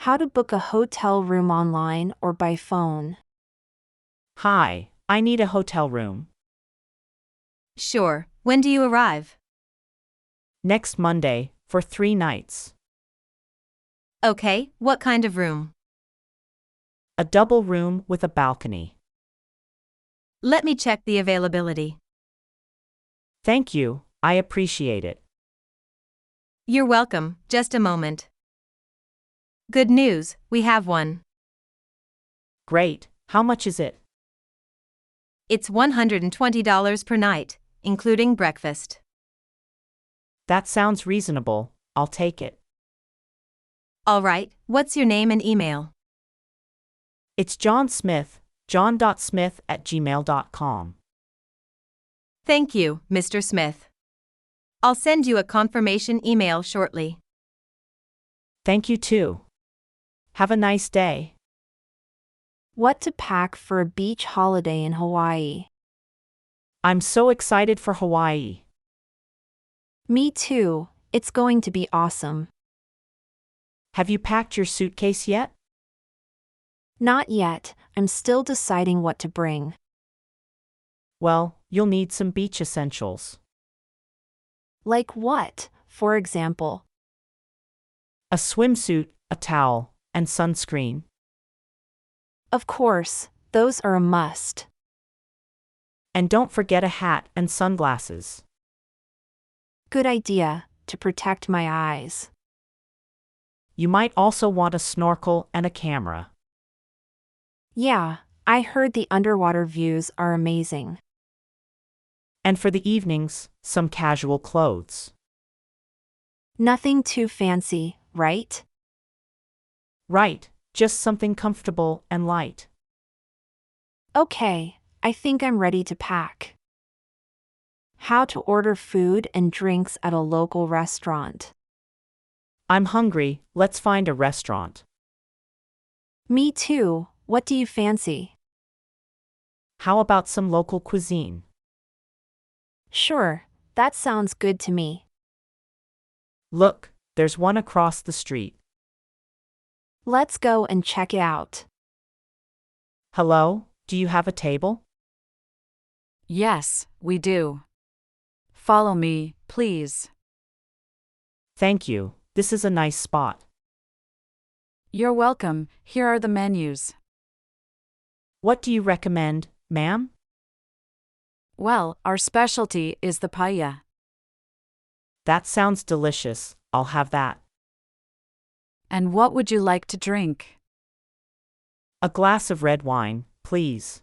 How to book a hotel room online or by phone. Hi, I need a hotel room. Sure, when do you arrive? Next Monday, for 3 nights. Okay, what kind of room? A double room with a balcony. Let me check the availability. Thank you, I appreciate it. You're welcome, just a moment. Good news, we have one. Great, how much is it? It's $120 per night, including breakfast. That sounds reasonable, I'll take it. All right, what's your name and email? It's John Smith, john.smith@gmail.com. Thank you, Mr. Smith. I'll send you a confirmation email shortly. Thank you too. Have a nice day. What to pack for a beach holiday in Hawaii. I'm so excited for Hawaii. Me too, it's going to be awesome. Have you packed your suitcase yet? Not yet, I'm still deciding what to bring. Well, you'll need some beach essentials. Like what, for example? A swimsuit, a towel, and sunscreen. Of course, those are a must. And don't forget a hat and sunglasses. Good idea, to protect my eyes. You might also want a snorkel and a camera. Yeah, I heard the underwater views are amazing. And for the evenings, some casual clothes. Nothing too fancy, right? Right, just something comfortable and light. Okay, I think I'm ready to pack. How to order food and drinks at a local restaurant. I'm hungry, let's find a restaurant. Me too, what do you fancy? How about some local cuisine? Sure, that sounds good to me. Look, there's one across the street. Let's go and check it out. Hello, do you have a table? Yes, we do. Follow me, please. Thank you, this is a nice spot. You're welcome, here are the menus. What do you recommend, ma'am? Well, our specialty is the paella. That sounds delicious, I'll have that. And what would you like to drink? A glass of red wine, please.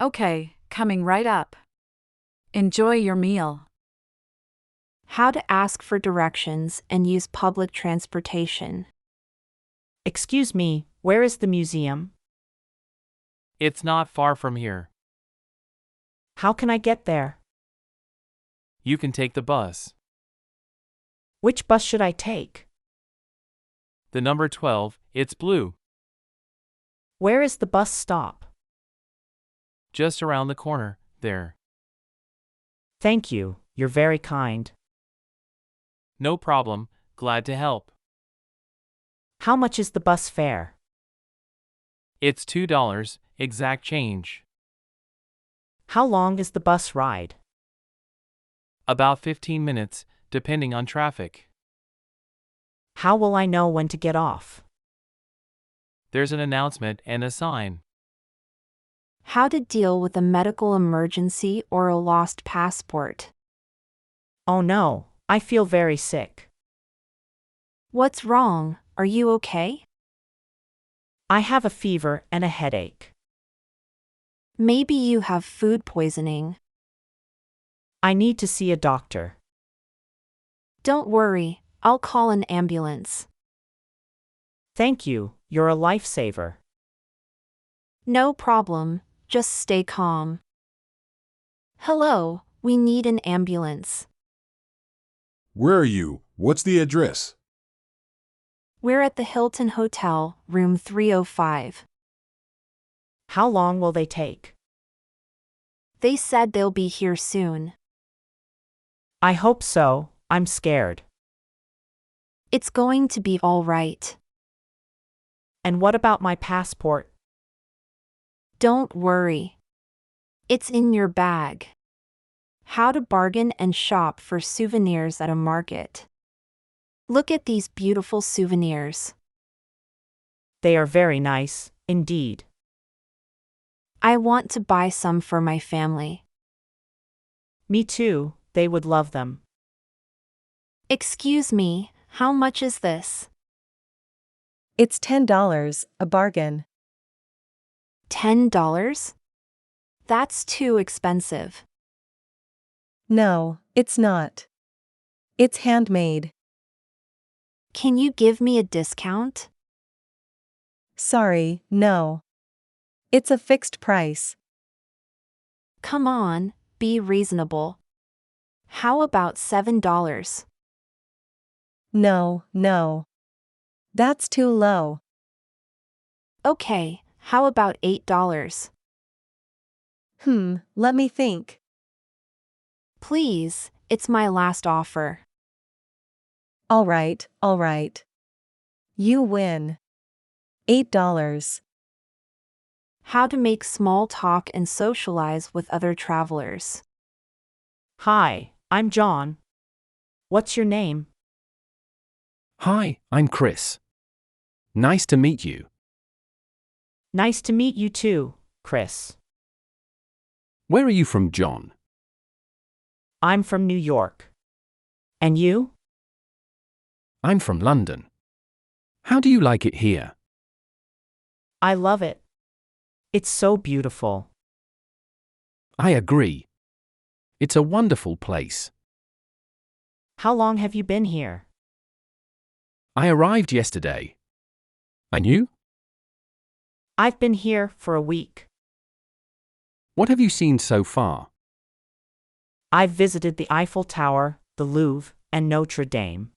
Okay, coming right up. Enjoy your meal. How to ask for directions and use public transportation. Excuse me, where is the museum? It's not far from here. How can I get there? You can take the bus. Which bus should I take? The number 12, it's blue. Where is the bus stop? Just around the corner, there. Thank you, you're very kind. No problem, glad to help. How much is the bus fare? It's $2, exact change. How long is the bus ride? About 15 minutes, depending on traffic. How will I know when to get off? There's an announcement and a sign. How to deal with a medical emergency or a lost passport. Oh no, I feel very sick. What's wrong, are you okay? I have a fever and a headache. Maybe you have food poisoning. I need to see a doctor. Don't worry, I'll call an ambulance. Thank you, you're a lifesaver. No problem, just stay calm. Hello, we need an ambulance. Where are you? What's the address? We're at the Hilton Hotel, room 305. How long will they take? They said they'll be here soon. I hope so, I'm scared. It's going to be all right. And what about my passport? Don't worry. It's in your bag. How to bargain and shop for souvenirs at a market. Look at these beautiful souvenirs. They are very nice, indeed. I want to buy some for my family. Me too, they would love them. Excuse me, how much is this? It's $10, a bargain. $10? That's too expensive. No, it's not. It's handmade. Can you give me a discount? Sorry, no. It's a fixed price. Come on, be reasonable. How about $7? No, no. That's too low. Okay, how about $8? Let me think. Please, it's my last offer. All right. You win. $8. How to make small talk and socialize with other travelers. Hi, I'm John. What's your name? Hi, I'm Chris. Nice to meet you. Nice to meet you too, Chris. Where are you from, John? I'm from New York. And you? I'm from London. How do you like it here? I love it. It's so beautiful. I agree. It's a wonderful place. How long have you been here? I arrived yesterday. And you? I've been here for a week. What have you seen so far? I've visited the Eiffel Tower, the Louvre, and Notre Dame.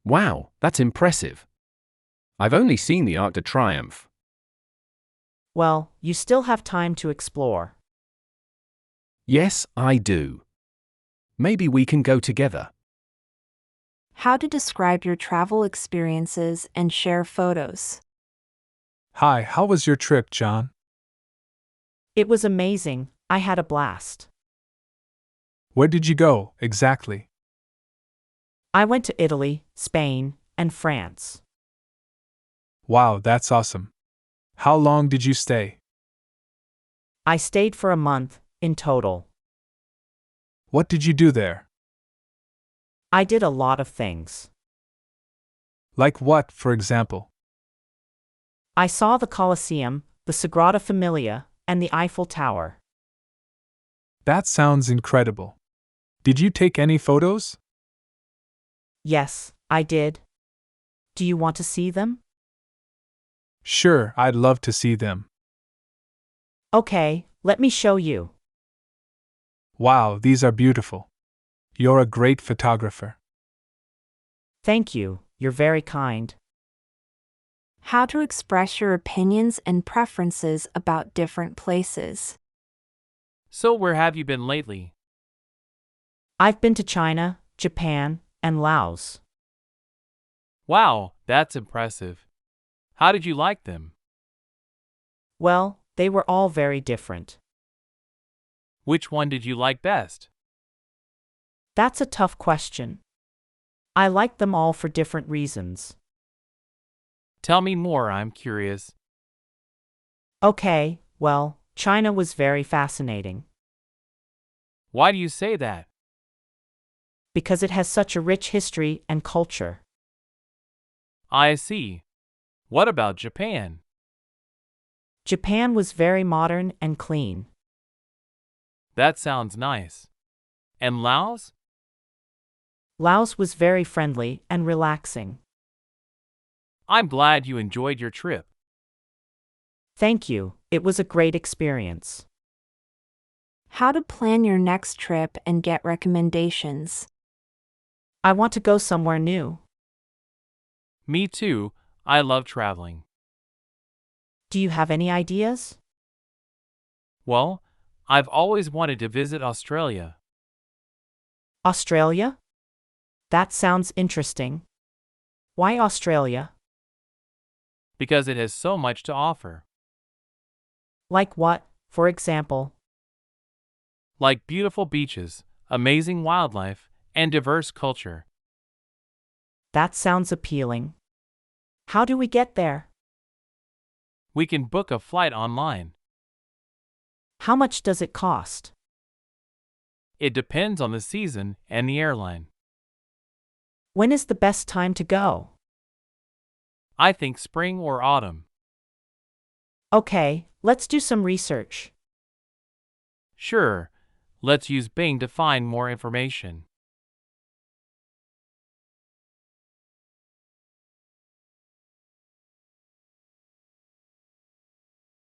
Wow, that's impressive. I've only seen the Arc de Triomphe. Well, you still have time to explore. Yes, I do. Maybe we can go together. How to describe your travel experiences and share photos. Hi, how was your trip, John? It was amazing, I had a blast. Where did you go, exactly? I went to Italy, Spain, and France. Wow, that's awesome. How long did you stay? I stayed for a month, in total. What did you do there? I did a lot of things. Like what, for example? I saw the Colosseum, the Sagrada Familia, and the Eiffel Tower. That sounds incredible. Did you take any photos? Yes, I did. Do you want to see them? Sure, I'd love to see them. Okay, let me show you. Wow, these are beautiful. You're a great photographer. Thank you, you're very kind. How to express your opinions and preferences about different places. So where have you been lately? I've been to China, Japan, and Laos. Wow, that's impressive. How did you like them? Well, they were all very different. Which one did you like best? That's a tough question. I liked them all for different reasons. Tell me more, I'm curious. Okay, well, China was very fascinating. Why do you say that? Because it has such a rich history and culture. I see. What about Japan? Japan was very modern and clean. That sounds nice. And Laos? Laos was very friendly and relaxing. I'm glad you enjoyed your trip. Thank you, it was a great experience. How to plan your next trip and get recommendations. I want to go somewhere new. Me too, I love traveling. Do you have any ideas? Well, I've always wanted to visit Australia. Australia? That sounds interesting. Why Australia? because it has so much to offer, Like what, for example? like beautiful beaches, amazing wildlife, and diverse culture. That sounds appealing. How do we get there? We can book a flight online. How much does it cost? It depends on the season and the airline. When is the best time to go? I think spring or autumn. Okay, let's do some research. Sure, let's use Bing to find more information.